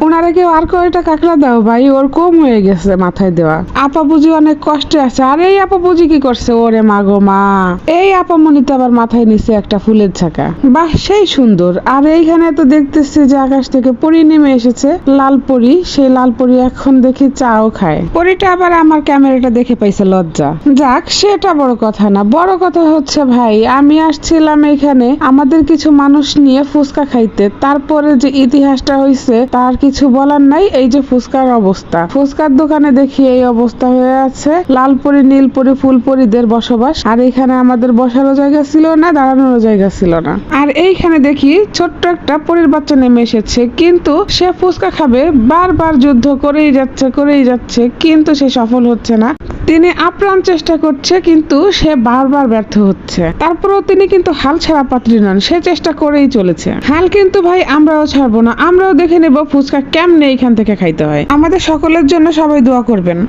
ওনারা কেউ আর কয়টা কাঁকড়া দাও ভাই, ওর কম হয়ে গেছে মাথায় দেওয়া। আপা বুঝি অনেক কষ্টে আছে। আর এই আপা বুঝি কি করছে, ওরে মা গো মা, এই আপা মনিতে আবার মাথায় নিচে একটা ফুলের ছাকা, বাহ সেই সুন্দর। আর এইখানে তো দেখতেছি যে আকাশ থেকে পরি নেমে এসেছে, লাল পরি। সেই লাল পরি এখন দেখি চাও খায়। পরিটা আবার আমার ক্যামেরাটা দেখে পাইছে লজ্জা। যাক, সেটা বড় কথা না, বড় কথা হচ্ছে ভাই আমি আসছিলাম এখানে আমাদের কিছু মানুষ নিয়ে ফুচকা খাইতে, তারপরে যে ইতিহাসটা হয়েছে তার কিছু বলার নাই। এই যে ফুচকার অবস্থা, ফুচকার দোকানে দেখি এই অবস্থা হয়ে আছে, লালপরি নীলপরি ফুলপরিদের বসবাস। আর এখানে আমাদের বসারও জায়গা ছিল না, দাঁড়ানোর জায়গা ছিল না। আর এইখানে দেখি ছোট্ট একটা পরীর বাচ্চা নেমে এসেছে, কিন্তু সে ফুচকা খাবে, বারবার যুদ্ধ করেই যাচ্ছে, কিন্তু সে সফল হচ্ছে না। তিনি আপ্রাণ চেষ্টা করছে, কিন্তু সে বারবার ব্যর্থ হচ্ছে। তারপরেও তিনি কিন্তু হাল ছাড়া পাত্রী নন, সে চেষ্টা করেই চলেছে। হাল কিন্তু ভাই আমরাও ছাড়বো না, আমরাও দেখে নেব ফুচকা কেমনে এখান থেকে খাইতে হয়। আমাদের সকলের জন্য সবাই দোয়া করবেন।